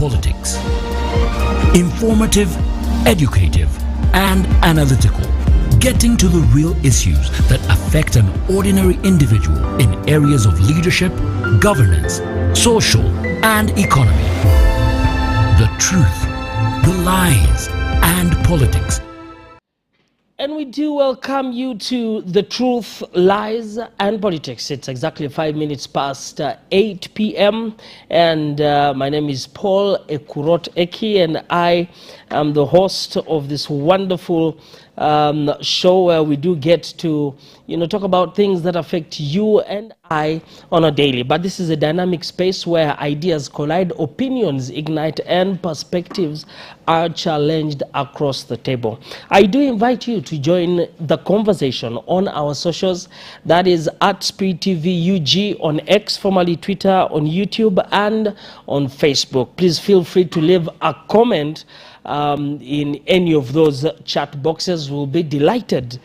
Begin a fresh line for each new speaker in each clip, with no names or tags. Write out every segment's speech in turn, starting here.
politics. Informative, educative, and analytical. Getting to the real issues that affect an ordinary individual in areas of leadership, governance, social, and economy. The truth, the lies, and politics.
And we do welcome you to The Truth, Lies, and Politics. It's exactly 5 minutes past 8 p.m. And my name is Paul Ekurot Eki, and I am the host of this wonderful show where we do get to, talk about things that affect you and I on a daily. But this is a dynamic space where ideas collide, opinions ignite, and perspectives are challenged across the table. I do invite you to join the conversation on our socials. That is at Spirit TV UG on X, formerly Twitter, on YouTube, and on Facebook. Please feel free to leave a comment in any of those chat boxes. We'll be delighted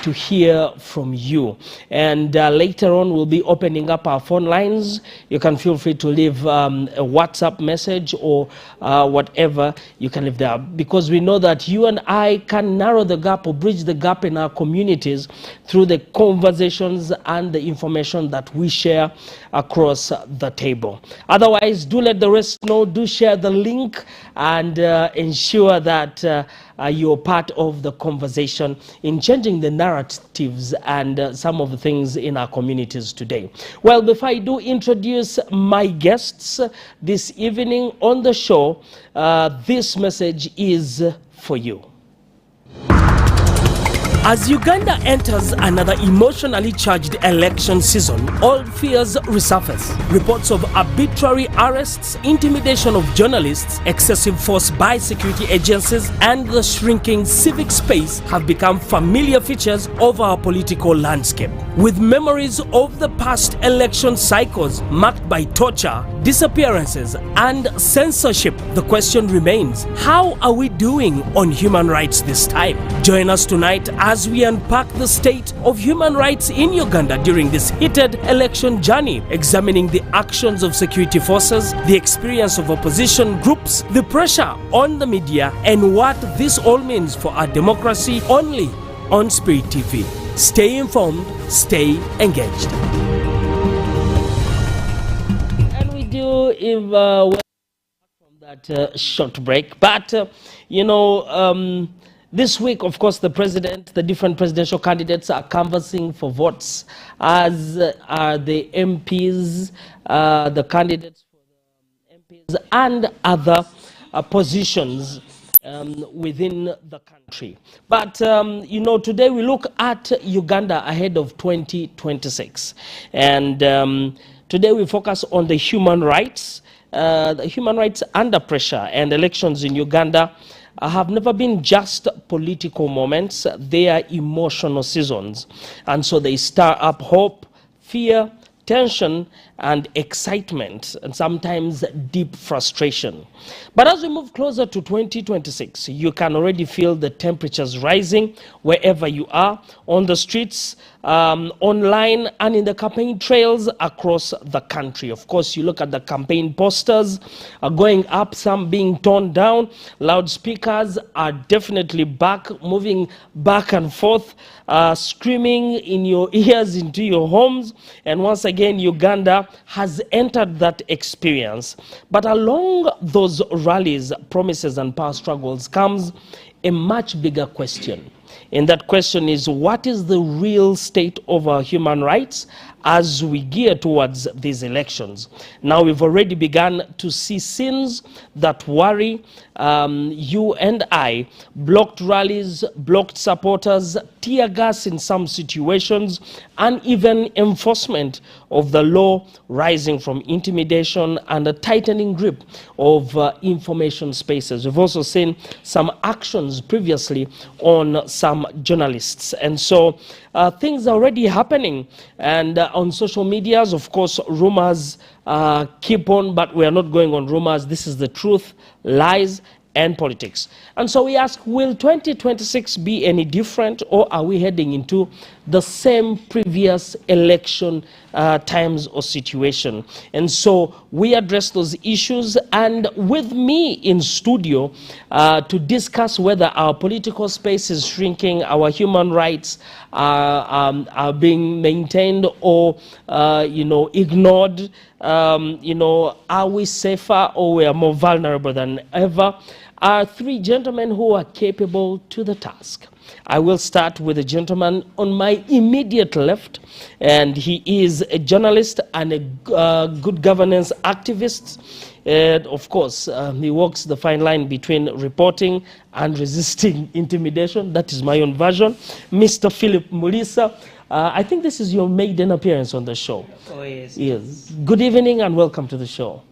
to hear from you. And later on, we'll be opening up our phone lines. You can feel free to leave a WhatsApp message or whatever you can leave there, because we know that you and I can narrow the gap or bridge the gap in our communities through the conversations and the information that we share across the table. Otherwise, do let the rest know. Do share the link and ensure that you're part of the conversation in changing the narratives and some of the things in our communities today. Well, before I do introduce my guests this evening on the show, this message is for you. As Uganda enters another emotionally charged election season, old fears resurface. Reports of arbitrary arrests, intimidation of journalists, excessive force by security agencies, and the shrinking civic space have become familiar features of our political landscape. With memories of the past election cycles marked by torture, disappearances, and censorship, the question remains, how are we doing on human rights this time? Join us tonight as we unpack the state of human rights in Uganda during this heated election journey, examining the actions of security forces, the experience of opposition groups, the pressure on the media, and what this all means for our democracy, only on Spirit TV. Stay informed, stay engaged. And we do from that short break, but this week, of course, the different presidential candidates are canvassing for votes, as are the MPs, the candidates for the MPs, and other positions within the country. But, today we look at Uganda ahead of 2026. And today we focus on the human rights under pressure. And elections in Uganda have never been just political moments. They are emotional seasons. And so they stir up hope, fear, tension, and excitement, and sometimes deep frustration. But as we move closer to 2026, you can already feel the temperatures rising wherever you are, on the streets, online, and in the campaign trails across the country. Of course, you look at the campaign posters going up, some being torn down. Loudspeakers are definitely back, moving back and forth, screaming in your ears, into your homes. And once again, Uganda has entered that experience. But along those rallies, promises, and power struggles comes a much bigger question. And that question is, what is the real state of our human rights as we gear towards these elections? Now, we've already begun to see scenes that worry you and I. Blocked rallies, blocked supporters, tear gas in some situations, and even enforcement of the law rising from intimidation and a tightening grip of information spaces. We've also seen some actions previously on some journalists. And so things are already happening. And on social medias, of course, rumors keep on, but we are not going on rumors. This is the truth, lies, and politics. And so we ask, will 2026 be any different, or are we heading into the same previous election times or situation? And so we address those issues, and with me in studio to discuss whether our political space is shrinking, our human rights are being maintained or ignored, are we safer or we are more vulnerable than ever, are three gentlemen who are capable to the task. I will start with a gentleman on my immediate left, and he is a journalist and a good governance activist. And of course, he walks the fine line between reporting and resisting intimidation. That is my own version. Mr. Philip Mulisa, I think this is your maiden appearance on the show.
Oh, yes.
Yes. Good evening and welcome to the show.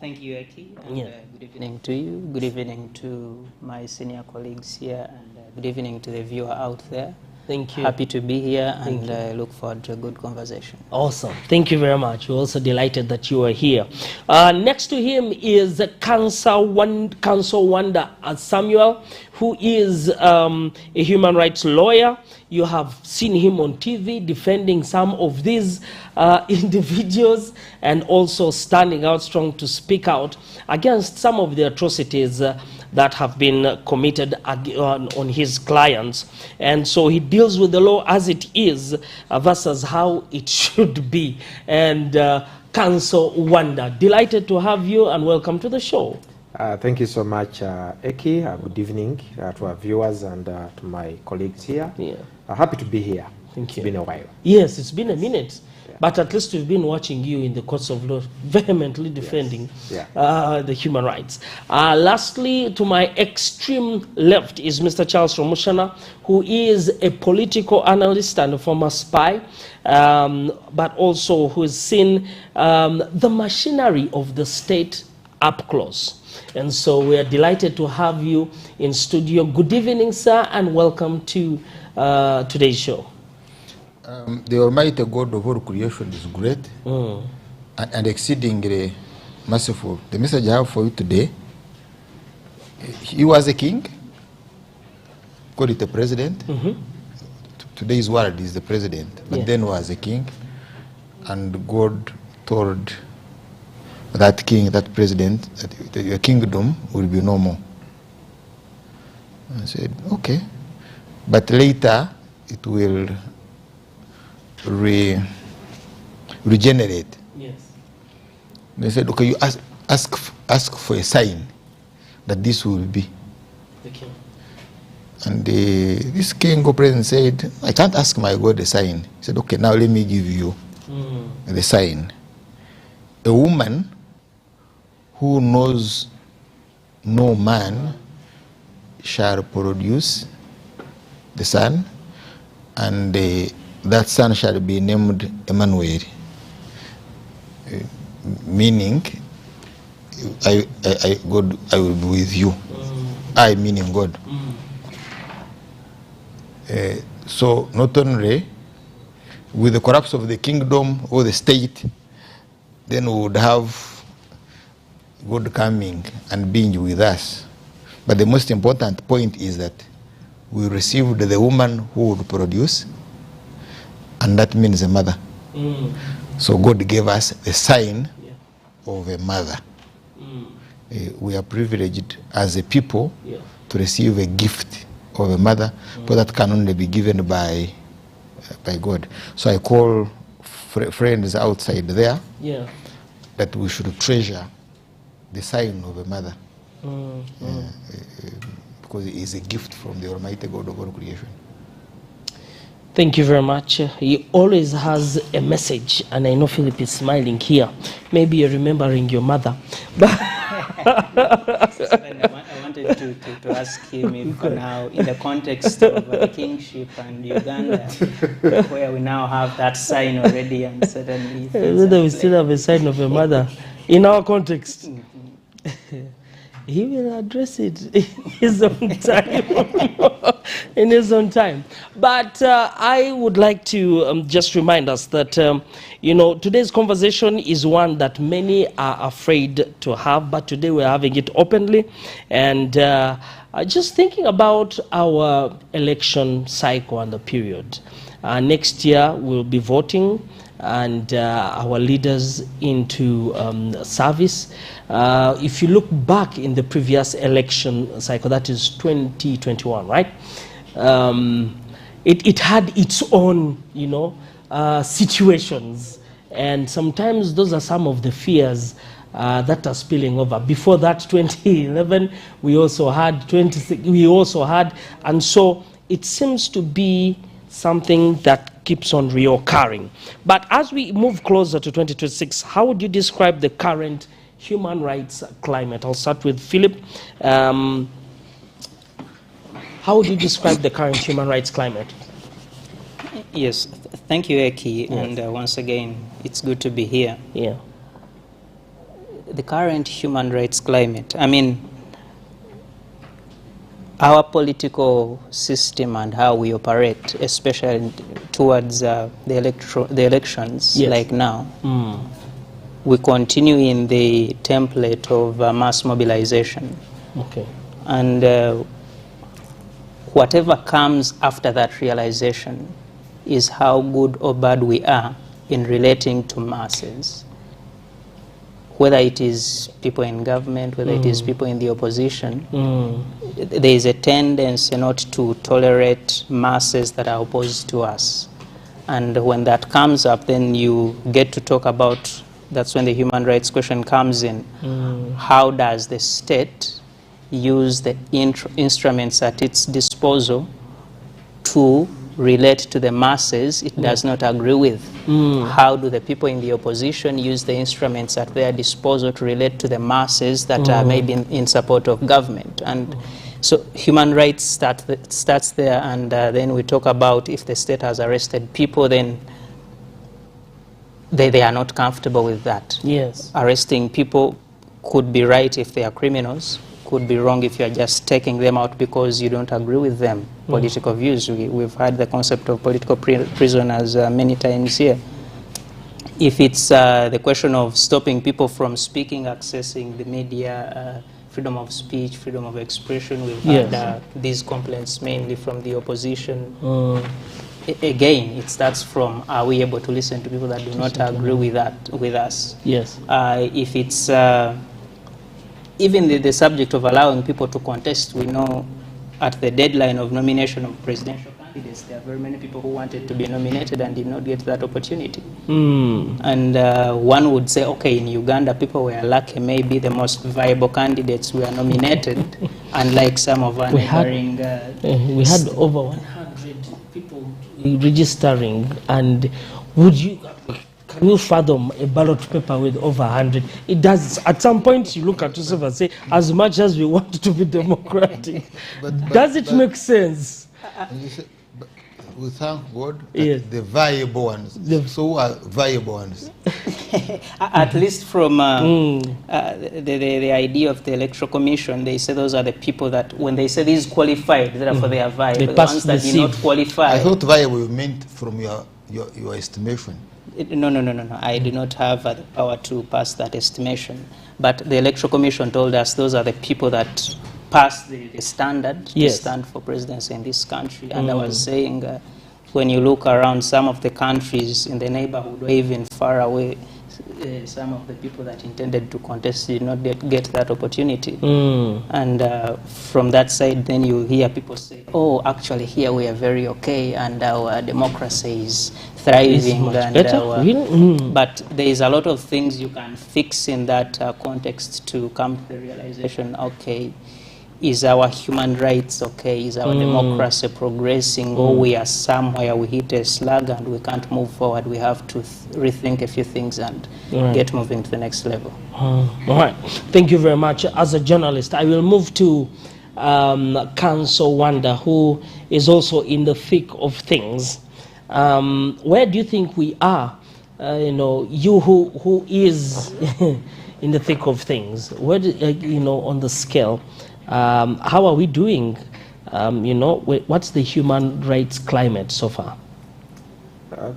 Thank you, Eki. And,
Yeah.
good evening to you. Good evening to my senior colleagues here, and good evening to the viewer out there.
Thank you.
Happy to be here, and look forward to a good conversation.
Awesome. Thank you very much. We're also delighted that you are here. Next to him is Council Wanda Samuel, who is a human rights lawyer. You have seen him on TV defending some of these individuals and also standing out strong to speak out against some of the atrocities that have been committed on his clients. And so he deals with the law as it is versus how it should be. And Council Wanda, delighted to have you and welcome to the show.
Thank you so much, Eki. Good evening to our viewers and to my colleagues here.
Yeah.
Happy to be here.
Thank
It's
you.
been a while.
Yes, it's been a minute. But at least we've been watching you in the courts of law, vehemently defending the human rights. Lastly, to my extreme left is Mr. Charles Romushana, who is a political analyst and a former spy, but also who has seen the machinery of the state up close. And so we are delighted to have you in studio. Good evening, sir, and welcome to today's show.
The Almighty God of all creation is great and exceedingly merciful. The message I have for you today, he was a king, called it a president. Today's world is the president, but then was a king, and God told that king, that president, that your kingdom will be no more. I said, okay, but later it will regenerate.
Yes.
They said, okay, you ask for a sign that this will be.
The king.
And this king or president said, I can't ask my God a sign. He said, okay, now let me give you the sign. A woman who knows no man shall produce the son, and that son shall be named Emmanuel, meaning God, I will be with you. I meaning God. So not only with the collapse of the kingdom or the state, then we would have God coming and being with us. But the most important point is that we received the woman who would produce, and that means a mother. So God gave us the sign of a mother. We are privileged as a people to receive a gift of a mother, but that can only be given by God. So I call friends outside there that we should treasure the sign of a mother, because it is a gift from the Almighty God of all creation.
Thank you very much. He always has a message, and I know Philip is smiling here. Maybe you're remembering your mother.
I wanted to ask him if now, in the context of the kingship and Uganda, where we now have that sign already, and suddenly
Whether we still have a sign of a mother in our context. He will address it in his own time. In his own time. But I would like to just remind us that, you know, today's conversation is one that many are afraid to have, but today we're having it openly. And just thinking about our election cycle and the period. Next year we'll be voting and our leaders into service. If you look back in the previous election cycle, that is 2021, right? It had its own, you know, situations, and sometimes those are some of the fears that are spilling over. Before that, 2011, we also had 26. We also had, and so it seems to be something that keeps on reoccurring. But as we move closer to 2026, how would you describe the current human rights climate? I'll start with Philip. How would you describe the current human rights climate?
Yes, thank you, Eki, yes. And once again, it's good to be here.
Yeah.
The current human rights climate, I mean, our political system and how we operate, especially towards the elections, yes. Like now, we continue in the template of mass mobilization.
Okay.
And whatever comes after that realization is how good or bad we are in relating to masses. Whether it is people in government, whether it is people in the opposition, there is a tendency not to tolerate masses that are opposed to us. And when that comes up, then you get to talk about, that's when the human rights question comes in. How does the state use the instruments at its disposal to relate to the masses it does not agree with? How do the people in the opposition use the instruments at their disposal to relate to the masses that are maybe in support of government? And so human rights starts there, and then we talk about if the state has arrested people, then they are not comfortable with that.
Yes.
Arresting people could be right if they are criminals, could be wrong if you are just taking them out because you don't agree with them, political views. We've had the concept of political prisoners many times here. If it's the question of stopping people from speaking, accessing the media, freedom of speech, freedom of expression, we've had these complaints mainly from the opposition. Again, it starts from, are we able to listen to people that do not agree with us?
Yes.
If it's even the subject of allowing people to contest, we know at the deadline of nomination of presidential candidates, there are very many people who wanted to be nominated and did not get that opportunity. And one would say, okay, in Uganda, people were lucky, maybe the most viable candidates were nominated, unlike some of our neighboring...
we had over 100 people registering, and would you... Can you fathom a ballot paper with over 100? It does. At some point, you look at yourself and say, as much as we want to be democratic, does it make sense?
We thank God that the viable ones. So who are viable ones?
At least from the idea of the Electoral Commission, they say those are the people that, when they say these qualified, therefore they are viable. The ones that did not qualify.
I thought viable you meant from your estimation.
No. I do not have the power to pass that estimation. But the Electoral Commission told us those are the people that pass the standard to stand for presidency in this country. And I was saying, when you look around some of the countries in the neighborhood or even far away, some of the people that intended to contest did not get that opportunity. And from that side, then you hear people say, oh, actually here we are very okay and our democracy is thriving. But there is a lot of things you can fix in that context to come to the realization, okay, is our human rights okay? Is our democracy progressing? Or we are somewhere, we hit a slug and we can't move forward. We have to rethink a few things and get moving to the next level.
All right. Thank you very much. As a journalist, I will move to Council Wanda, who is also in the thick of things. Where do you think we are? You know, you who is in the thick of things. Where you know, on the scale, how are we doing? You know, what's the human rights climate so far?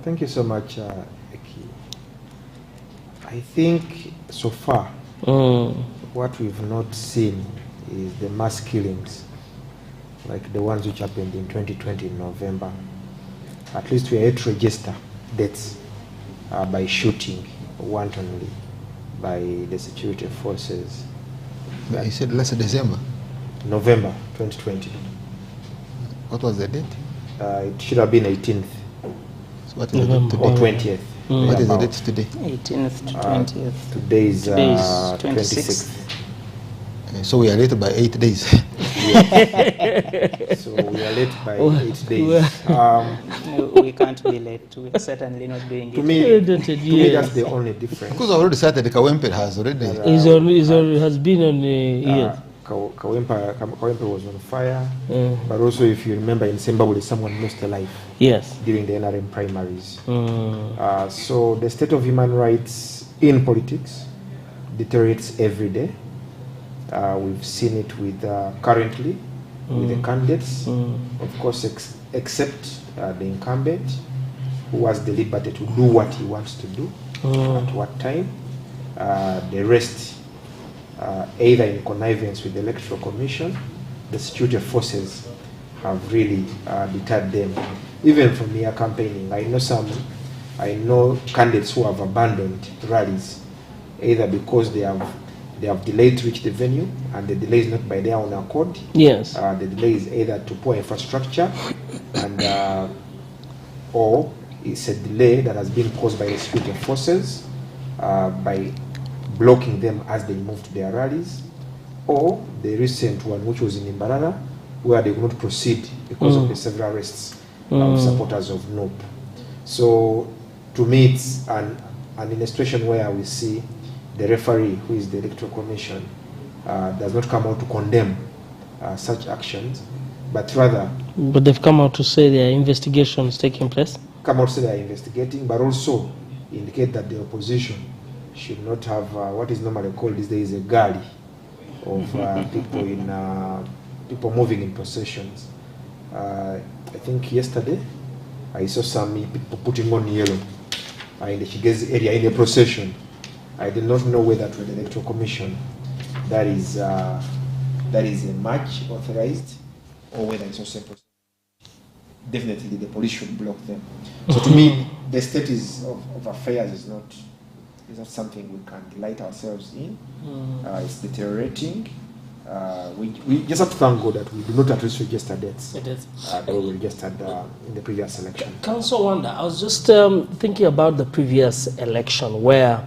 Thank you so much, Eki. I think so far, what we've not seen is the mass killings, like the ones which happened in 2020 in November. At least we are yet to register deaths by shooting wantonly by the security forces.
But you said last December?
November 2020.
What was the date?
It should have been 18th.
So what is the date
Or
today?
20th.
What is the date today?
18th to 20th.
Today is
Today is
26th.
So we are late by 8 days.
So we are late by 8 days.
We can't be late. We're certainly not doing
To
it.
me, that's the only difference.
Because already started, Kawempe has already.
Has been on yes.
Kawempe was on fire, but also if you remember in Zimbabwe, someone lost their life
Yes.
during the NRM primaries. So the state of human rights in politics deteriorates every day. We've seen it with currently with the candidates, of course, except the incumbent, who has the liberty to do what he wants to do at what time. The rest, either in connivance with the Electoral Commission, the security forces have really deterred them, even from mere campaigning. I know candidates who have abandoned rallies, either because they have delayed to reach the venue, and the delay is not by their own accord.
Yes.
The delay is either to poor infrastructure, and or it's a delay that has been caused by the security forces by blocking them as they move to their rallies, or the recent one, which was in Imbarara, where they could not proceed because of the several arrests of supporters of NOP. So, to me, it's in a situation where we see the referee, who is the Electoral Commission, does not come out to condemn such actions, but rather...
But they've come out to say there are investigations taking place?
Come out to say they are investigating, but also indicate that the opposition should not have what is normally called these days a galley of people moving in processions. I think yesterday I saw some people putting on yellow in the Kigezi area in the procession. I did not know whether to the Electoral Commission that is a march authorized, or whether it's also a definitely the police should block them. So to me, the state of affairs is not something we can delight ourselves in. It's deteriorating. We just have to thank God that we do not at least register deaths.
It is.
That we registered in the previous election.
Council Wanda, I was just thinking about the previous election where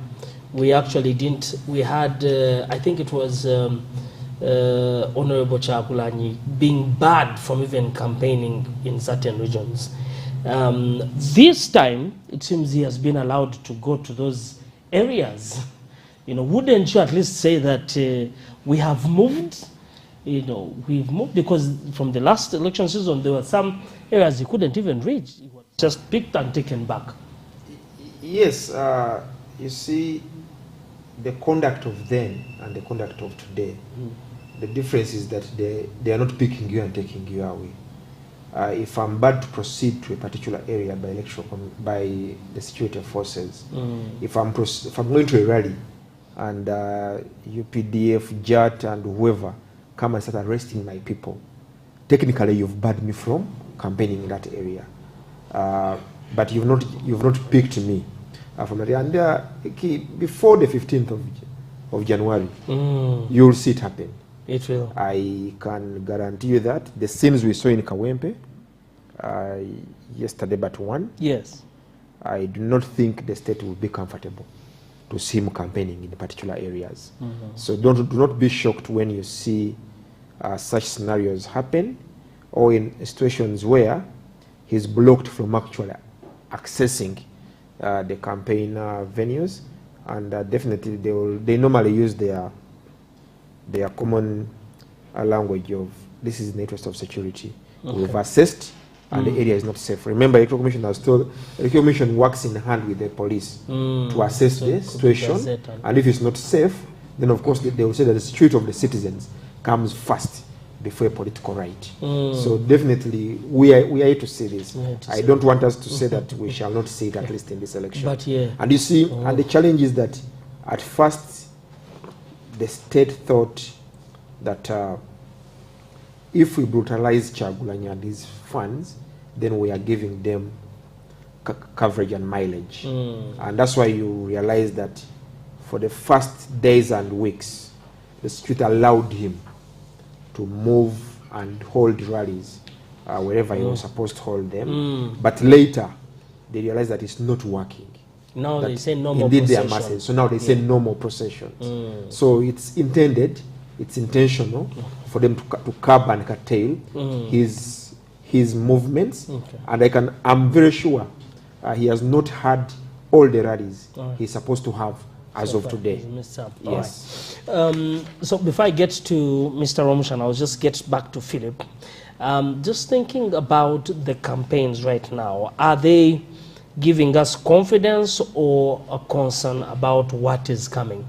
we actually didn't, we had, I think it was Honorable Chakulanyi being barred from even campaigning in certain regions. This time, it seems he has been allowed to go to those areas. You know, wouldn't you at least say that we have moved? You know, we've moved, because from the last election season, there were some areas he couldn't even reach. He was just picked and taken back.
Yes, you see, the conduct of then and the conduct of today, the difference is that they are not picking you and taking you away. If I'm bad to proceed to a particular area by the security forces, if I'm going to a rally and UPDF, JAT, and whoever come and start arresting my people, technically you've barred me from campaigning in that area, but you've not picked me from that area. And before the 15th of January, you'll see it happen.
It will.
I can guarantee you that the scenes we saw in Kawempe yesterday but one,
yes, I
do not think the state will be comfortable to see him campaigning in particular areas. So do not be shocked when you see such scenarios happen, or in situations where he's blocked from actually accessing the campaign venues, and definitely they normally use their common language of, this is in the interest of security. We've assessed and the area is not safe. Remember, the Electoral Commission has told, the Electoral Commission works in hand with the police to assess the situation, and if it's not safe, then of course they will say that the security of the citizens comes first before a political right. So definitely we are here to see this. I don't want us to say that we shall not see it, at least in this election.
But yeah.
And you see, and the challenge is that at first the state thought that if we brutalize Kyagulanyi and his funds, then we are giving them coverage and mileage. And that's why you realize that for the first days and weeks, the street allowed him to move and hold rallies wherever he was supposed to hold them. But later, they realized that it's not working.
Now
that
they say no more
indeed
procession.
they are masses. So now they say no more processions. So it's intended, it's intentional for them to curb and curtail his movements. And I'm very sure he has not had all the rallies he's supposed to have as of today. Yes.
Right. So before I get to Mr. Romushan, I'll just get back to Philip. Just thinking about the campaigns right now, are they giving us confidence or a concern about what is coming?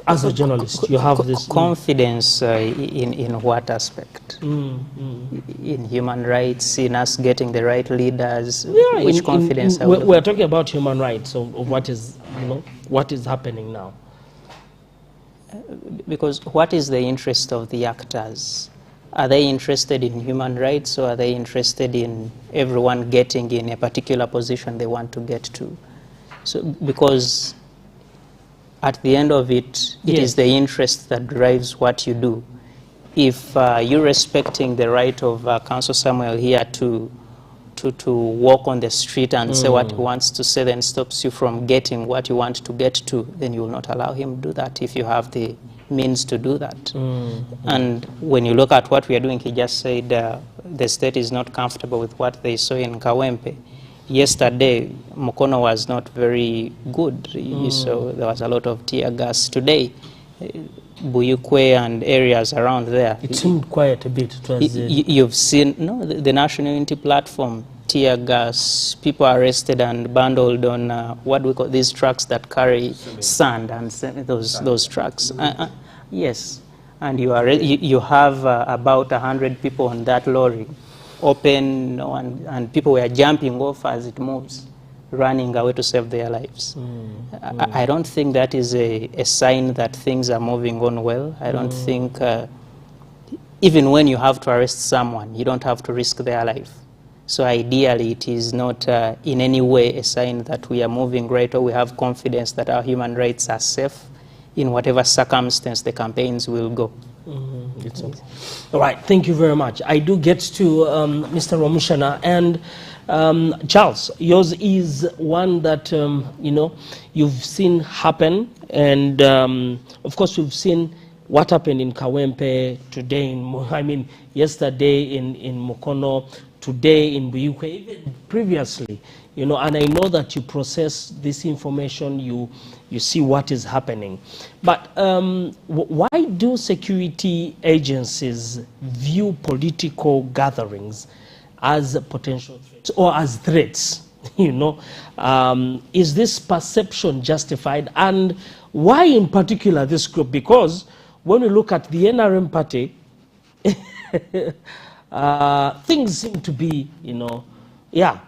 As a journalist, you have this
confidence in what aspect? In human rights, in us getting the right leaders.
Yeah,
which confidence?
We're talking about human rights, of what is, what is happening now.
Because what is the interest of the actors? Are they interested in human rights, or are they interested in everyone getting in a particular position they want to get to? So, because at the end of it, it is the interest that drives what you do. If you're respecting the right of Councillor Samuel here to walk on the street and say what he wants to say, then stops you from getting what you want to get to, then you will not allow him to do that if you have the means to do that. And when you look at what we are doing, he just said the state is not comfortable with what they saw in Kawempe. Yesterday, Mukono was not very good, so there was a lot of tear gas. Today, Buyukwe and areas around there,
it seemed quiet a bit. It was,
you've seen the National Unity Platform, tear gas, people arrested and bundled on what we call these trucks that carry sand, and those trucks. Yes, and you have about 100 people on that lorry, open, and people were jumping off as it moves, running away to save their lives. I don't think that is a sign that things are moving on well. I don't think, even when you have to arrest someone, you don't have to risk their life. So ideally, it is not in any way a sign that we are moving right, or we have confidence that our human rights are safe in whatever circumstance the campaigns will go.
All right, thank you very much. I do get to Mr. Romushana, and Charles, yours is one that you've seen happen, and of course we've seen what happened in Kawempe today. Yesterday in Mukono, today in Buyukwe, even previously. And I know that you process this information, you see what is happening. But why do security agencies view political gatherings as potential threats or as threats? Is this perception justified? And why in particular this group? Because when we look at the NRM party, things seem to be,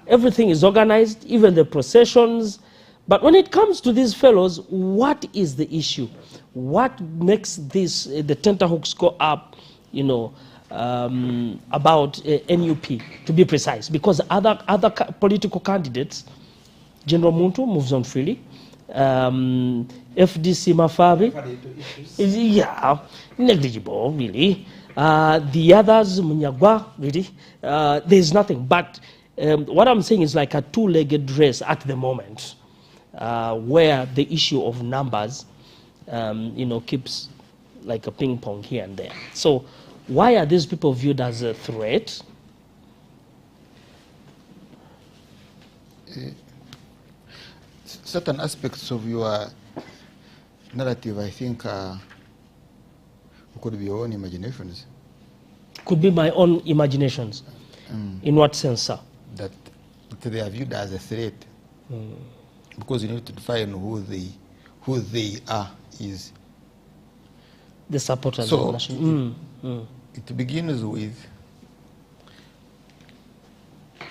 everything is organized, even the processions. But when it comes to these fellows, what is the issue? What makes the tenterhooks go up, about NUP, to be precise? Because other political candidates, General Muntu moves on freely. FDC Mafabi, negligible, really. The others, Munyagwa, really, there's nothing. But what I'm saying is like a two-legged race at the moment, where the issue of numbers, keeps like a ping pong here and there. So why are these people viewed as a threat?
Certain aspects of your narrative, I think, could be your own imaginations.
Could be my own imaginations. In what sense, sir?
That they are viewed as a threat, because you need to define who they are is.
The supporters
So,
of national.
It begins with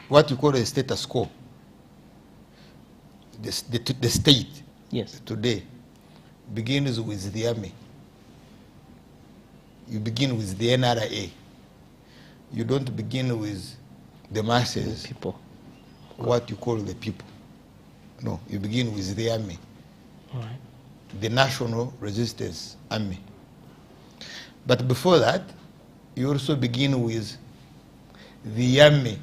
what you call a status quo. The state
Yes.
today begins with the army. You begin with the NRA. You don't begin with the masses,
People.
what you call the people. No, you begin with the army,
All right.
the National Resistance Army. But before that, you also begin with the army,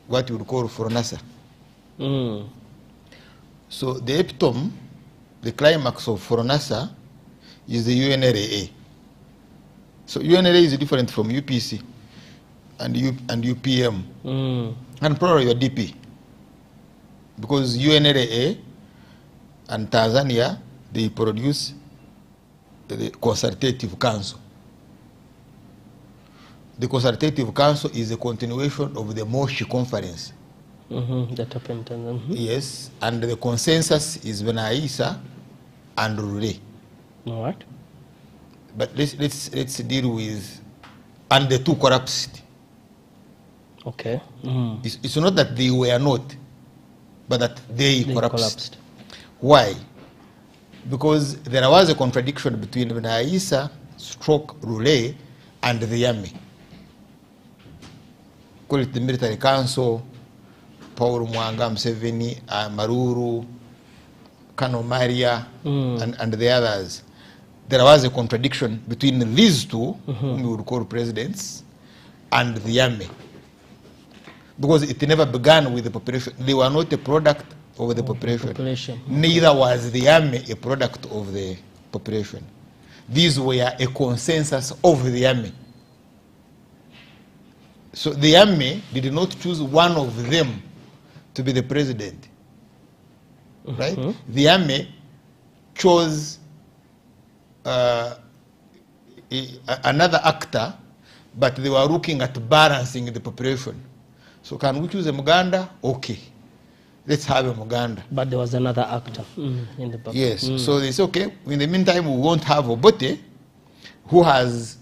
what you would call Foronasa.
Mm.
So the epitome, the climax of Foronasa is the UNRA. So UNRA is different from UPC and UPM and probably your DP, because UNRA and Tanzania, they produce the Consultative Council. The Consultative Council is a continuation of the Moshi Conference.
That happened.
Yes, and the consensus is Benaisa and Rure.
All right.
But let's deal with, and the two collapsed.
Okay.
It's not that they were not, but that they collapsed. Why? Because there was a contradiction between Benaisa stroke Rure and the army. Call it the military council, Paul Mwanga, Museveni, Maruru, Kano Maria, and the others. There was a contradiction between these two, whom we would call presidents, and the army. Because it never began with the population. They were not a product of the population. Neither was the army a product of the population. These were a consensus of the army. So the army did not choose one of them to be the president. Right? The army chose another actor, but they were looking at balancing the population. So can we choose a Muganda? Okay, let's have a Muganda.
But there was another actor in the back.
Yes, so they say, okay, in the meantime, we won't have Obote, who has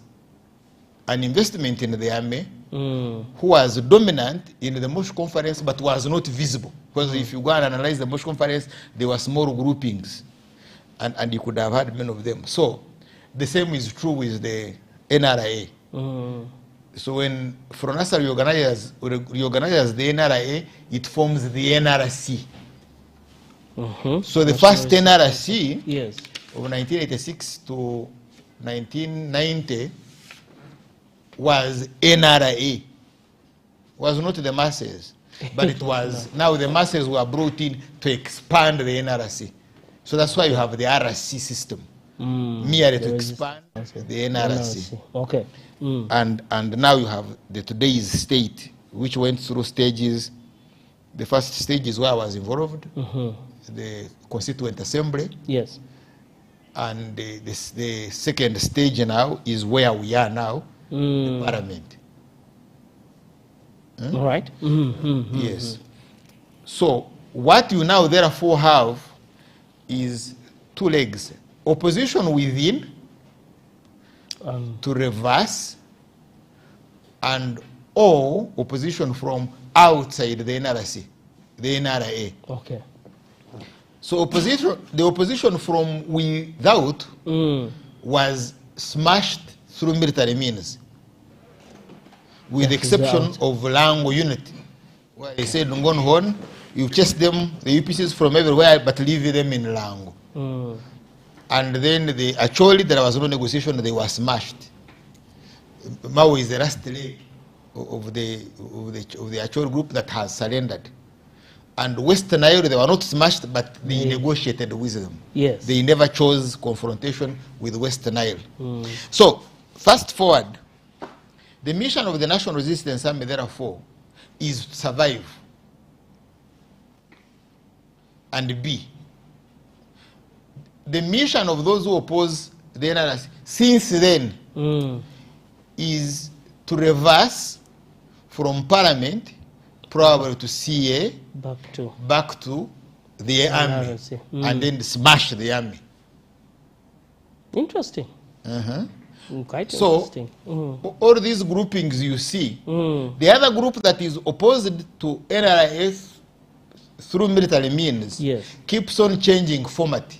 an investment in the army, who was dominant in the Mosh Conference, but was not visible. Because if you go and analyze the Mosh Conference, there were small groupings, and you could have had many of them. So the same is true with the NRA. So when Foronasa reorganizes the NRA, it forms the NRC. So the first NRC of 1986 to 1990 was NRA. Was not the masses, but it was, now the masses were brought in to expand the NRC. So that's why you have the RC system, merely to expand the NRC.
Okay.
And now you have the today's state, which went through stages. The first stage is where I was involved, the Constituent Assembly.
Yes.
And the second stage now is where we are now, the Parliament.
All right.
Yes. So what you now therefore have is two legs: opposition within to reverse, and or opposition from outside the NRC, the NRA.
Okay.
So the opposition from without was smashed through military means, with the exception of Lango unit, where they said, Ngonhon, you chase them, the UPCs from everywhere, but leave them in Lango. And then actually there was no negotiation, they were smashed. Mao is the last leg of the actual group that has surrendered. And Western Nile, they were not smashed, but they negotiated with them.
Yes.
They never chose confrontation with Western Nile. So, fast forward, the mission of the National Resistance Army, therefore, is survive and be. The mission of those who oppose the NRC since then is to reverse from Parliament, probably to CA,
back to
the army and then smash the army.
Interesting. Quite
So,
interesting.
all these groupings you see, the other group that is opposed to NRIS through military means keeps on changing format.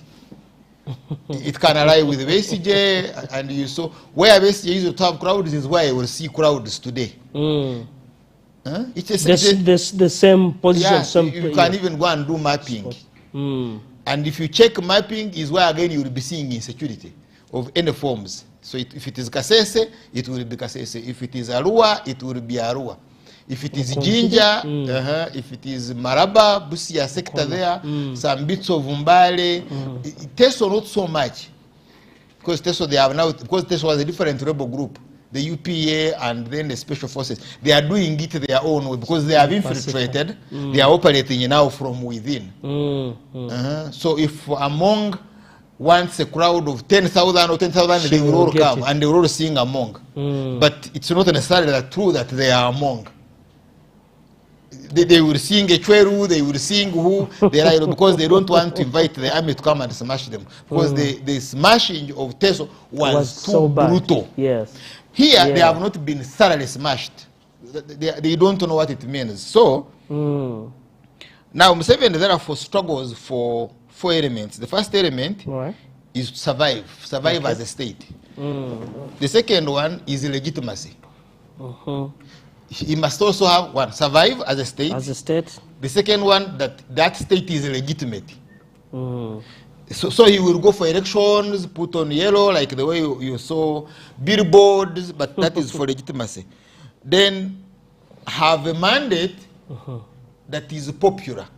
It can ally with BCJ, and you saw where BCJ used to have crowds is where you will see crowds today. It's
the same position.
Yeah, you can even go and do mapping. And if you check mapping, is where again you will be seeing insecurity of any forms. So if it is Kasese, it will be Kasese. If it is Arua, it will be Arua. If it is Jinja, if it is Maraba, Busia sector there, some bits of Umbale, Teso not so much. Because Teso they have now, because Teso was a different rebel group, the UPA and then the special forces, they are doing it their own way because they have infiltrated, they are operating now from within. So if among once a crowd of 10,000 or 10,000, they will all come and they will all sing among. But it's not necessarily true that they are among. They will sing a Chweru, they will sing who, they are, because they don't want to invite the army to come and smash them. Because the smashing of Teso was too so brutal.
Yes.
Here, they have not been thoroughly smashed. They don't know what it means. So, now Museveni therefore struggles for 4 elements. The first element is survive as a state. The second one is legitimacy. He must also have one, survive as a state.
As a state.
The second one, that state is legitimate. So he will go for elections, put on yellow, like the way you saw billboards, but that is for legitimacy. Then have a mandate that is popular.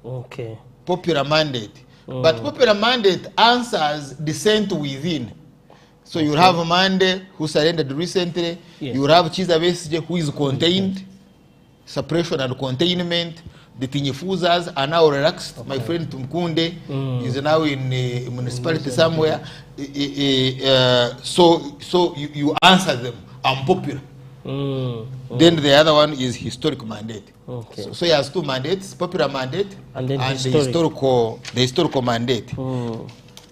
Okay.
Popular mandate. But popular mandate answers dissent within. So you have a mandate who surrendered recently. You will have Chiza Besigye who is contained, suppression and containment. The Tinyifuzas are now relaxed. My friend Tumkunde is now in a municipality somewhere. So you answer them. I'm popular. Then the other one is historic mandate. So he has 2 mandates: popular mandate and the historical mandate.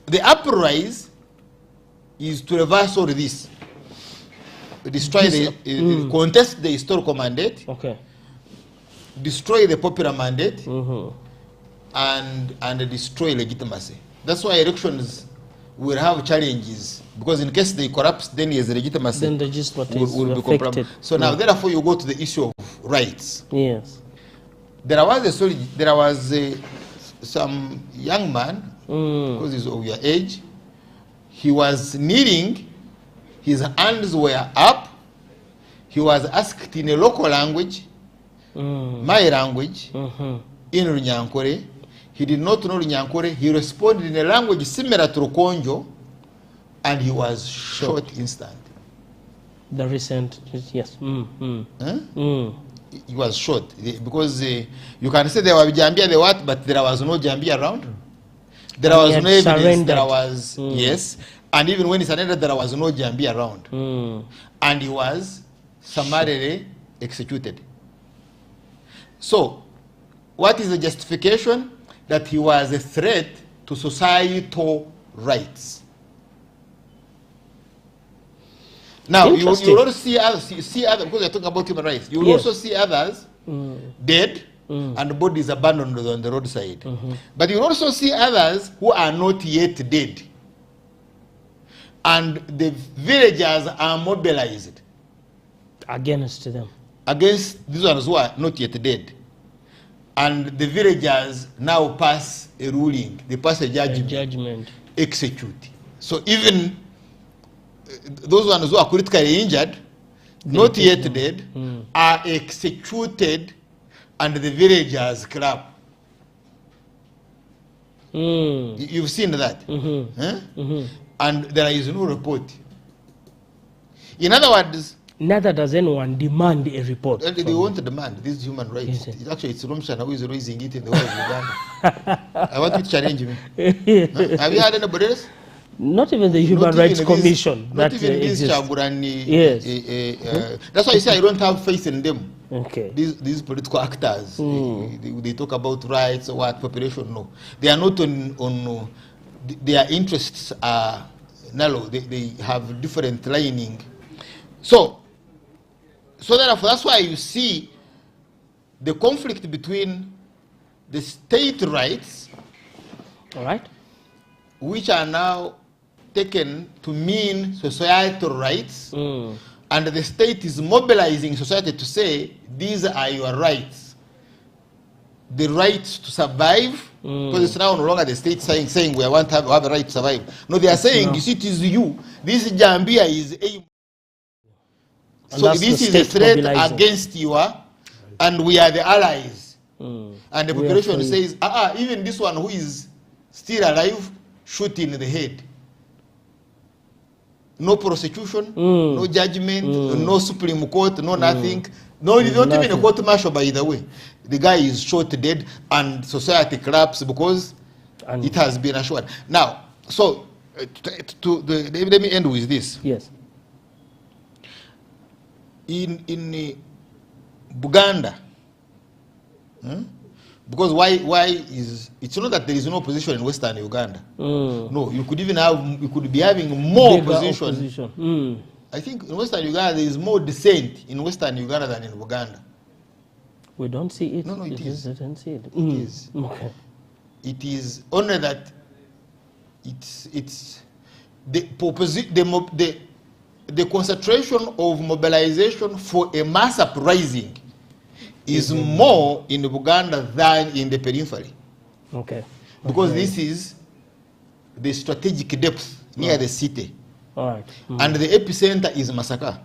The uprise is to reverse all this. Destroy contest the historical mandate. Destroy the popular mandate and destroy legitimacy. That's why elections will have challenges, because in case they corrupt, then his legitimacy will be compromised. So now, therefore, you go to the issue of rights.
Yes.
There was some young man, because he's of your age. He was kneeling, his hands were up. He was asked in a local language, my language, in Runyankore. He did not know Runyankore. He responded in a language similar to Rukonjo, and he was shot instant.
The recent, yes.
He was shot because you can say there were Jambia, the what, but there was no Jambia around. There was no evidence.
Surrendered.
There was yes, and even when he surrendered, there was no Jambia around, and he was summarily executed. So, what is the justification? That he was a threat to societal rights. Now, you will also see others, because you're talking about human rights. You will also see others dead and bodies abandoned on the roadside. But you will also see others who are not yet dead. And the villagers are mobilized
against them. Against
these ones who are not yet dead. And the villagers now pass a ruling, they pass a judgment. Execute. So even those ones who are critically injured, not yet dead, are executed, and the villagers clap. You've seen that. And there is no report. In other words,
neither does anyone demand a report.
They want to demand this human rights. Actually, it's Rumshana who is raising it in the whole of Uganda. I want you to challenge me. Have you had anybody else?
Not even the Human Rights Commission.
Not even this Chagurani. Yes. That's why I say I don't have faith in them.
Okay.
These political actors, they talk about rights or what, population, no. They are not on their interests are narrow. They have different lining. So therefore, that's why you see the conflict between the state rights,
All right.
which are now taken to mean societal rights, and the state is mobilizing society to say, these are your rights. The right to survive, because it's now no longer the state saying we want to have a right to survive. No, they are saying, you see, it is you. This Gambia is a... So this is a threat against you, and we are the allies. And the population says, even this one who is still alive, shoot in the head. No prosecution, no judgment, no Supreme Court, no nothing. No, it's not even a court martial, by the way. The guy is shot dead and society collapses because it has been assured. Now, so let me end with this.
Yes.
In Uganda, because why is it's not that there is no opposition in Western Uganda. No, you could be having more opposition. I think in Western Uganda there is more dissent in Western Uganda than in Uganda.
We don't see it.
No, it is.
We don't see it.
It is.
Okay.
It is only that it's the concentration of mobilization for a mass uprising is more in Uganda than in the periphery.
Okay.
Because this is the strategic depth near the city.
All right.
And the epicenter is Masaka.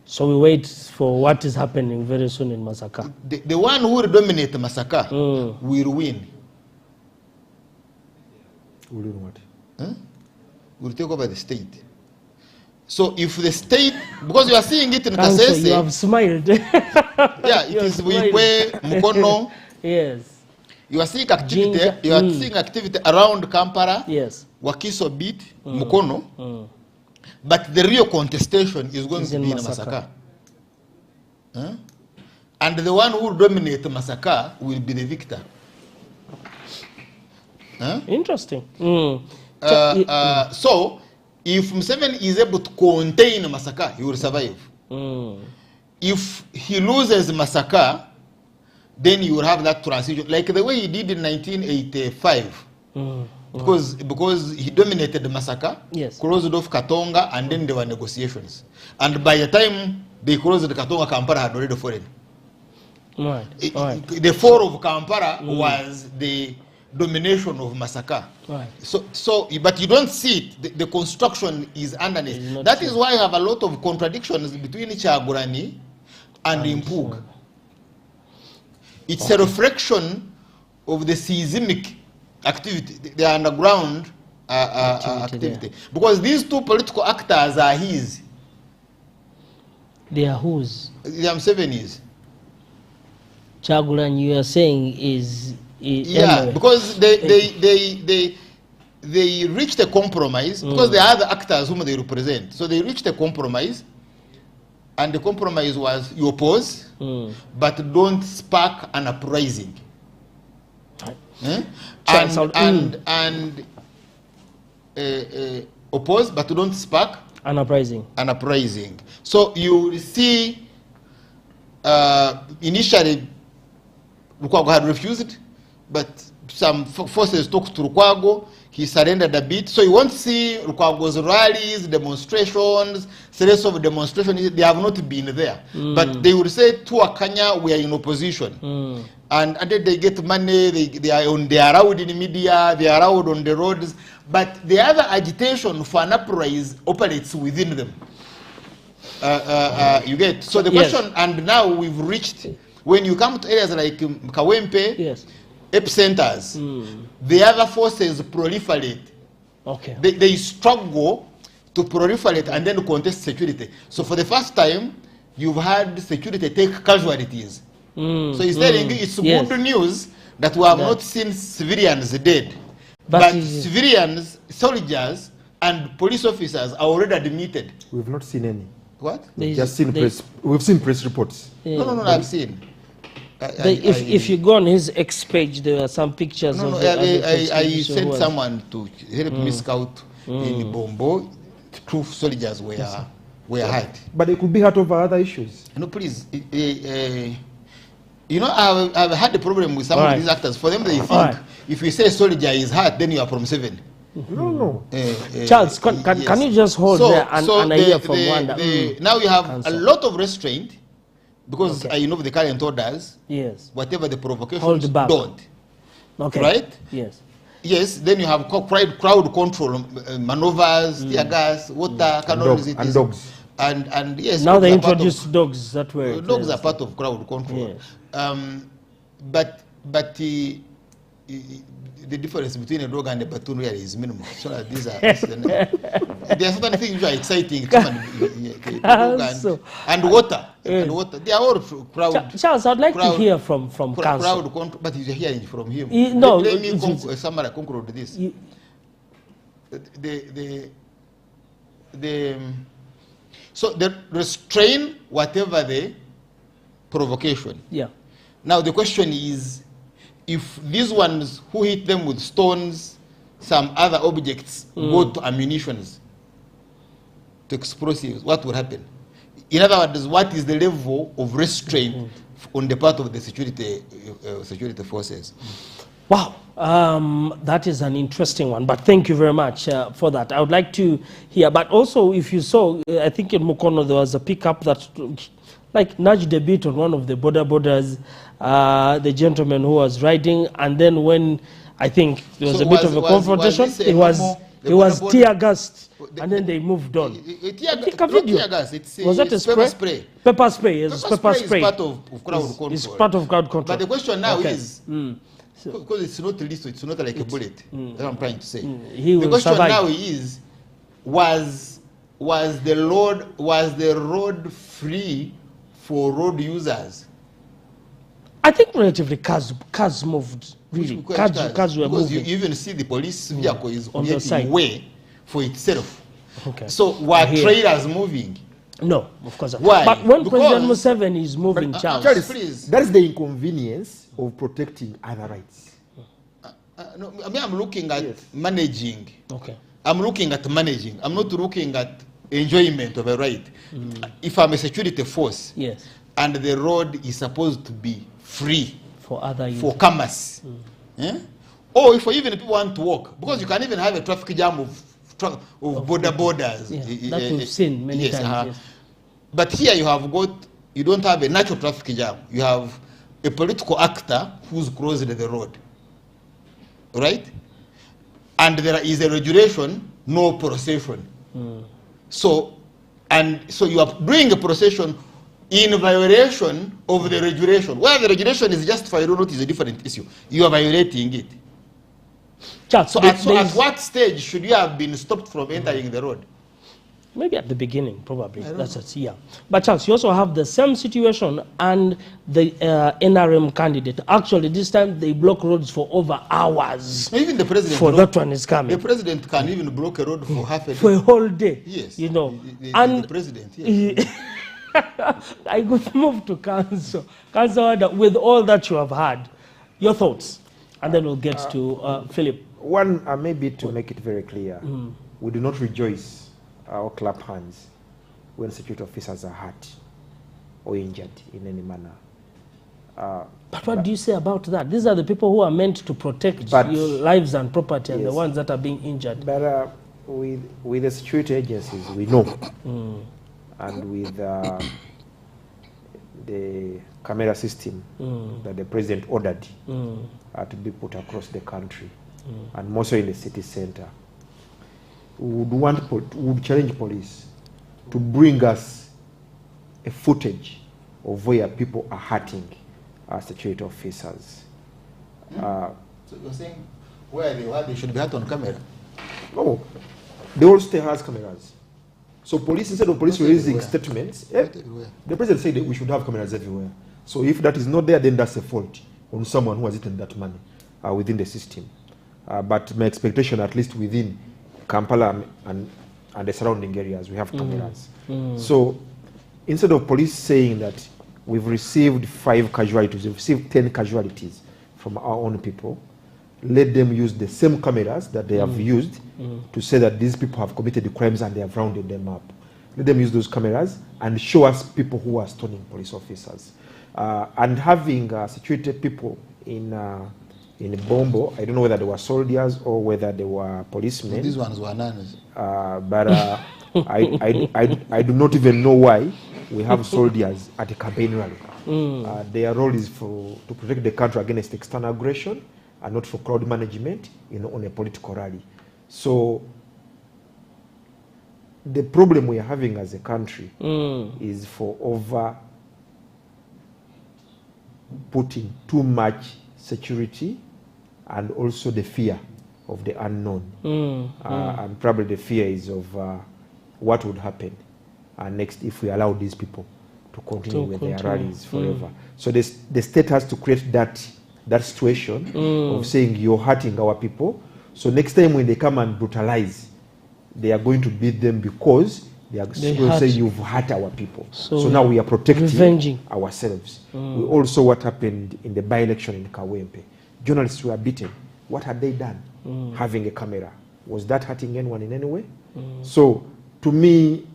So we wait for what is happening very soon in Masaka.
The one who will dominate Masaka will win.
Will win what?
Will take over the state. So if the state, because you are seeing it in
Council,
Kasese.
you have smiled.
Yeah, it is Wikwe, Mukono.
Yes.
You are seeing activity. You are seeing activity around Kampala.
Yes.
Wakiso beat, Mukono. But the real contestation is going to be in Masaka. And the one who will dominate Masaka will be the victor.
Interesting.
So, if Museveni is able to contain Masaka, he will survive. If he loses Masaka, then you will have that transition, like the way he did in 1985. Because he dominated Masaka,
yes,
closed off Katonga, and then there were negotiations. And by the time they closed the Katonga, Kampala had already fallen.
Right.
The fall of Kampala was the domination of Masaka.
Right.
So, but you don't see it. The construction is underneath. That is why you have a lot of contradictions between Kyagulanyi and Impug. It's a reflection of the seismic activity, the underground activity. Because these two political actors are his.
They are whose?
They are Museveni's.
Kyagulanyi, you are saying is
yeah, anyway. Because they reached a compromise because there are other actors whom they represent. So they reached a compromise, and the compromise was you oppose, but don't spark an uprising. And oppose, but don't spark
an uprising.
So you see, initially, Lukwago had refused, but some forces talked to Lukwago. He surrendered a bit. So you won't see Lukwago's rallies, demonstrations, series of demonstrations. They have not been there. But they will say, to Akanya, we are in opposition. And then they get money, they are around in the media, they are around on the roads. But the other agitation for an uprise operates within them. You get? So the question, and now we've reached, when you come to areas like Kawempe,
yes,
epicenters, the other forces proliferate.
Okay.
They struggle to proliferate and then contest security. So for the first time, you've had security take casualties. So he's telling you it's good news that we have not seen civilians dead. But civilians, soldiers, and police officers are already admitted.
We've not seen any.
What?
We've seen press reports.
No, I've seen.
If you go on his X page, there are some pictures of
I sent someone to help me scout in Bombo. True soldiers were hurt.
But they could be hurt over other issues.
No, please. You know, I've had a problem with some of these actors. For them, they think if you say soldier is hurt, then you are from 7.
No.
Charles, can you just hold there and I hear from Rwanda?
Now you have a lot of restraint because I know the current orders.
Yes.
Whatever the provocations, don't.
Okay.
Right?
Yes.
Yes. Then you have crowd control maneuvers, tear gas, water, cannons,
and dogs.
And yes.
Now they introduced dogs that way.
Dogs are part of crowd control. Yes. But the difference between a dog and a platoon really is minimal. So these are there are certain things which are exciting. And water. And water. They are all crowd.
Charles, I'd like to hear from Council.
Crowd control, but you're hearing from him. Let me conclude this. So they restrain whatever the provocation.
Yeah.
Now the question is, if these ones who hit them with stones, some other objects, go to ammunitions, to explosives, what will happen? In other words, what is the level of restraint on the part of the security forces?
Wow, that is an interesting one, but thank you very much for that. I would like to hear, but also if you saw, I think in Mukono there was a pickup that like nudged a bit on one of the borders, the gentleman who was riding, and then when I think there was a bit of a confrontation, he was tear gassed, and then they moved on. I think a video. Was that a spray? Pepper spray. Yes, pepper spray.
Is part of crowd control.
It's part of crowd control.
But the question now is, because it's not lethal, it's not like a bullet. That's what I'm trying to say. The question now is, was the road free for road users?
I think relatively cars moved. Really, cars were moving.
You even see the police vehicle is creating way for itself.
Okay.
So were trailers moving?
No, of course not.
Why?
But when President Museveni is moving, Charles,
that is the inconvenience of protecting other rights.
No, I mean, I'm looking at managing.
Okay.
I'm looking at managing. I'm not looking at enjoyment of a right. If I'm a security force, and the road is supposed to be free
for other users,
for commerce, or if even people want to walk, because you can even have a traffic jam of borders.
That we've seen many times. Yes.
But here you don't have a natural traffic jam. You have a political actor who's crossed the road, right? And there is a regulation, no procession. So you are doing a procession in violation of the regulation. Whether the regulation is justified or not is a different issue. You are violating it.
Charles,
so at what stage should you have been stopped from entering the road?
Maybe at the beginning, probably. That's it, yeah. But Charles, you also have the same situation and the NRM candidate. Actually, this time they block roads for over hours.
Even the president.
For that one is coming.
The president can even block a road for half a day.
For a whole day.
Yes.
You know.
The president, yes.
I could move to council. Council, with all that you have had, your thoughts, and then we'll get to Philip.
One, maybe to make it very clear, we do not rejoice or clap hands when security officers are hurt or injured in any manner.
But what do you say about that? These are the people who are meant to protect your lives and property, and the ones that are being injured.
But with the security agencies, we know. And with the camera system that the president ordered to be put across the country, and more so in the city center, we would challenge police to bring us a footage of where people are hurting our security officers.
So you're saying where they should be hurt on camera?
No, the whole state has cameras. So police, instead of police releasing statements, the president said that we should have cameras everywhere. So if that is not there, then that's a fault on someone who has eaten that money within the system. But my expectation, at least within Kampala and the surrounding areas, we have cameras. So instead of police saying that we've received 5 casualties, we've received 10 casualties from our own people, let them use the same cameras that they have used to say that these people have committed crimes and they have rounded them up. Let them use those cameras and show us people who are stoning police officers. And having security people in Bombo, I don't know whether they were soldiers or whether they were policemen.
So these ones were nuns.
But I do not even know why we have soldiers at a campaign rally. Their role is to protect the country against external aggression and not for crowd management on a political rally. So the problem we are having as a country is for over putting too much security and also the fear of the unknown. And probably the fear is of what would happen next if we allow these people to continue with their rallies forever. So the state has to create that situation of saying you're hurting our people. So next time when they come and brutalize, they are going to beat them because they are going to say you've hurt our people. So now we are protecting ourselves. We also what happened in the by-election in Kawempe. Journalists were beaten. What had they done? Having a camera. Was that hurting anyone in any way? So to me,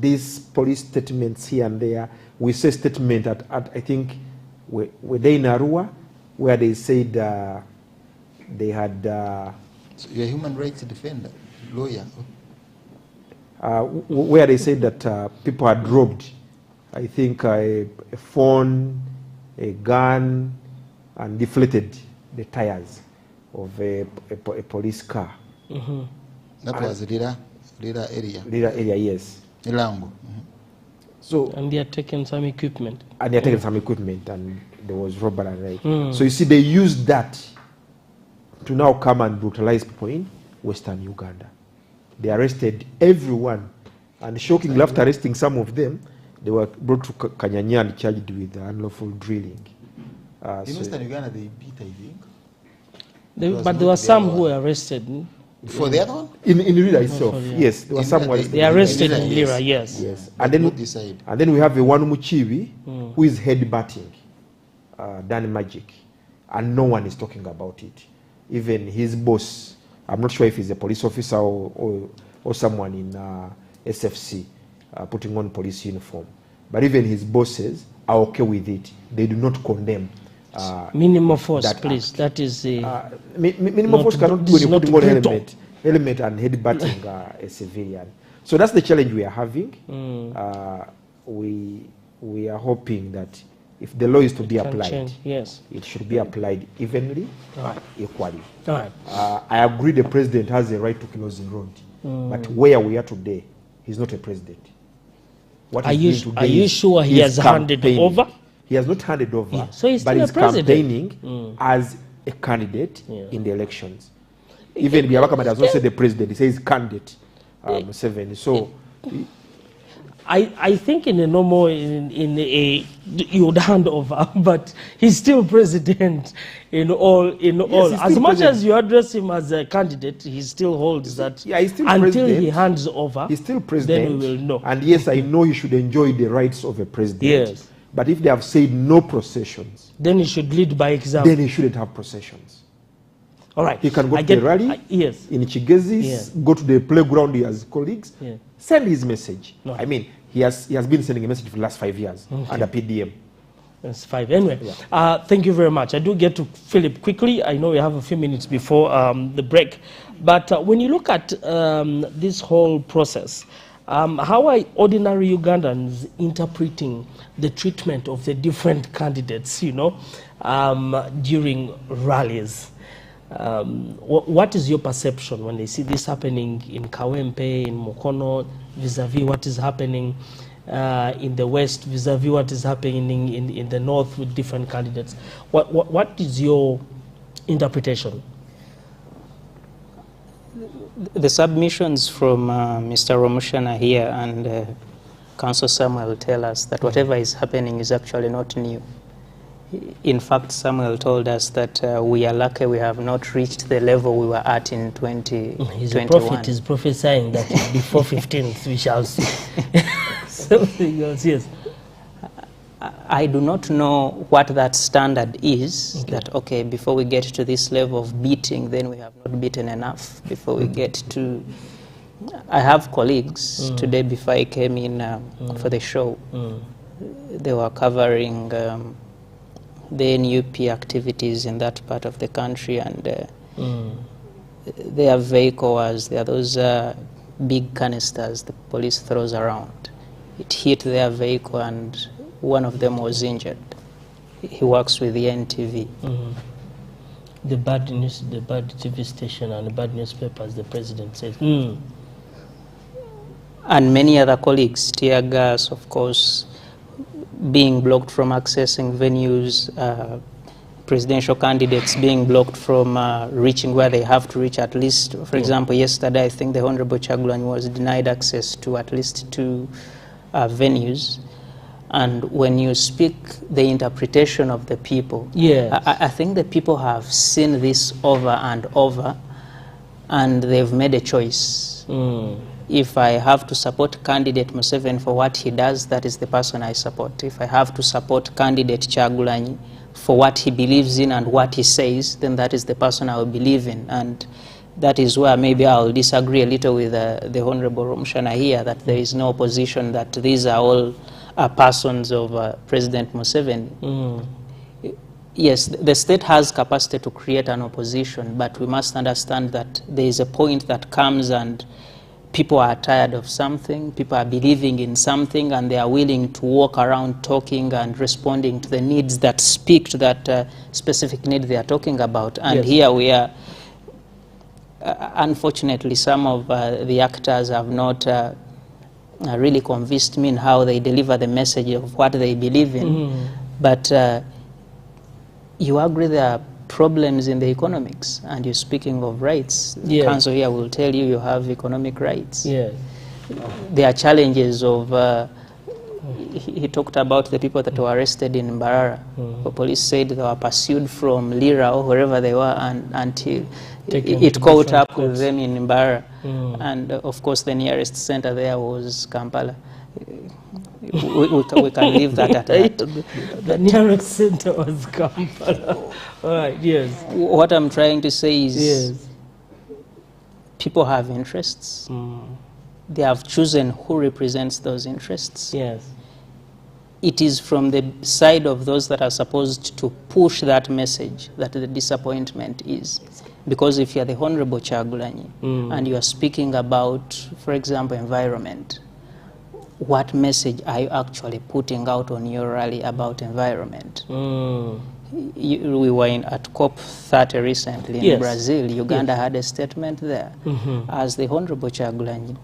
these police statements here and there, we say statement at I think, were they in Arua, where they said they had...
So you're a human rights defender, lawyer.
Where they said that people had robbed, I think, a phone, a gun, and deflated the tires of a police car.
That was Lira area.
Lira area, yes.
Ilango.
So,
and they are taking some equipment.
And they are taking some equipment, and there was robbery and right. So you see, they used that to now come and brutalize people in Western Uganda. They arrested everyone, and shockingly, after arresting some of them, they were brought to Kanyanya and charged with unlawful drilling.
In Western Uganda, they beat, I think.
But there were some who were arrested.
For the other one?
In Lira itself, yes. There were some who
they arrested in Lira, yes.
And then we have a one Muchibi who is headbutting Dan Magic, and no one is talking about it. Even his boss, I'm not sure if he's a police officer or someone in SFC putting on police uniform, but even his bosses are okay with it. They do not condemn.
Minimum force, please. That is
minimum force cannot do when you're putting on helmet and headbutting a civilian. So that's the challenge we are having. We are hoping that if the law is to be applied, it should be applied evenly, equally. I agree the president has a right to close the road, but where we are today, he's not a president. What
are you sure he has handed over?
He has not handed over,
so he's
but he's campaigning as a candidate in the elections. Even Biabakama does not say the president, he says candidate, Museveni. So
I think in a normal, you would hand over, but he's still president in all. As much president. As you address him as a candidate, he still holds that.
Yeah, he's still
until
president.
He hands over.
He's still president.
Then we will know.
And yes, I know he should enjoy the rights of a president.
Yes.
But if they have said no processions,
then he should lead by example.
Then he shouldn't have processions.
All right.
He can go to the rally in Chigezi, go to the playground he has colleagues, send his message. No. I mean, he has been sending a message for the last 5 years under PDM.
That's 5. Anyway, thank you very much. I do get to Philip quickly. I know we have a few minutes before the break. But when you look at this whole process, how are ordinary Ugandans interpreting the treatment of the different candidates, during rallies? What is your perception when they see this happening in Kawempe, in Mukono, vis-a-vis what is happening in the West, vis-a-vis what is happening in the North with different candidates? What is your interpretation?
The submissions from Mr. Romushana here and Councillor Samuel tell us that whatever is happening is actually not new. In fact, Samuel told us that we are lucky we have not reached the level we were at in 2021.
He's a prophet is prophesying that before 15th we shall see. something else, yes.
I do not know what that standard is, that, okay, before we get to this level of beating, then we have not beaten enough. Before we get to... I have colleagues today, before I came in for the show, they were covering the NUP activities in that part of the country, and their vehicle was, there are those big canisters the police throws around. It hit their vehicle and one of them was injured. He works with the NTV.
The bad news, the bad TV station and the bad newspapers, the president says.
And many other colleagues, tear gas, of course, being blocked from accessing venues, presidential candidates being blocked from reaching where they have to reach, at least. For example, yesterday, I think the Honorable Chagulanyi was denied access to at least 2 venues. And when you speak the interpretation of the people, I think the people have seen this over and over, and they've made a choice. If I have to support candidate Museveni for what he does, that is the person I support. If I have to support candidate Chagulanyi for what he believes in and what he says, then that is the person I will believe in. And that is where maybe I'll disagree a little with the Honorable Rumshana here, that there is no opposition, that these are all persons of President Museveni. Yes, the state has capacity to create an opposition, but we must understand that there is a point that comes and people are tired of something, people are believing in something, and they are willing to walk around talking and responding to the needs that speak to that specific need they are talking about. And here we are, unfortunately, some of the actors have not really convinced me in how they deliver the message of what they believe in. But you agree there are problems in the economics, and you're speaking of rights. The council here will tell you you have economic rights. There are challenges of, he talked about the people that were arrested in Mbarara. The police said they were pursued from Lira or wherever they were until it caught up with them in Mbarara. And of course the nearest center there was Kampala. We can leave that at that.
The nearest center was Kampala. All right, yes.
What I'm trying to say is people have interests. They have chosen who represents those interests. It is from the side of those that are supposed to push that message that the disappointment is. Because if you're the Honorable Chagulanyi and you are speaking about, for example, environment, what message are you actually putting out on your rally about environment? We were at COP30 recently in Brazil. Uganda had a statement there. As the Honorable Chagulanyi,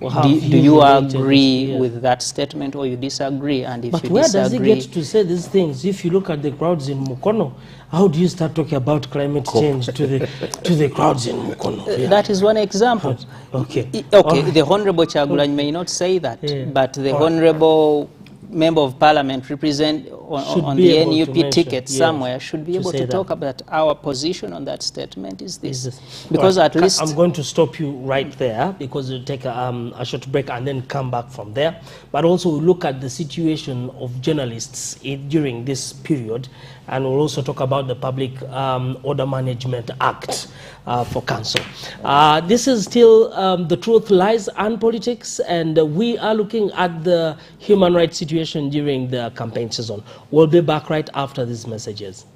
do you agree with that statement or you disagree? And if you
where
disagree,
does he get to say these things? If you look at the crowds in Mukono, how do you start talking about climate change to the crowds in Mukono?
That is one example. Okay, the Honorable Chagulanyi may not say that, but the Honorable Member of Parliament represent on the NUP ticket somewhere should be able to talk about our position on that statement is this. Because at least...
I'm going to stop you right there because we'll take a short break and then come back from there. But also we'll look at the situation of journalists during this period, and we'll also talk about the Public Order Management Act for council. This is still The Truth, Lies and Politics, and we are looking at the human rights situation during the campaign season. We'll be back right after these messages.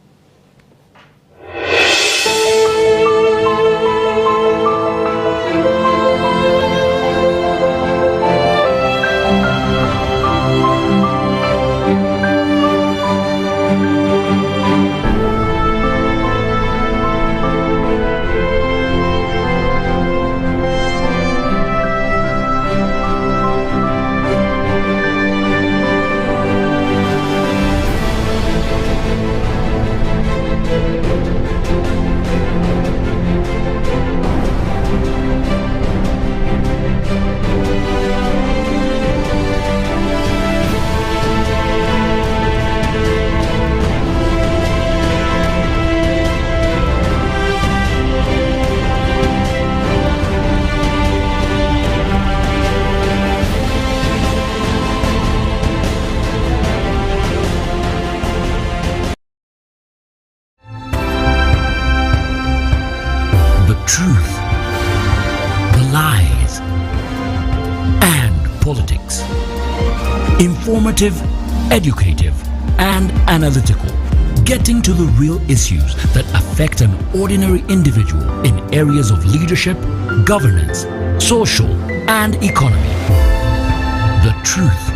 truth, the lies, and politics. Informative, educative, and analytical. Getting to the real issues that affect an ordinary individual in areas of leadership, governance, social, and economy. The truth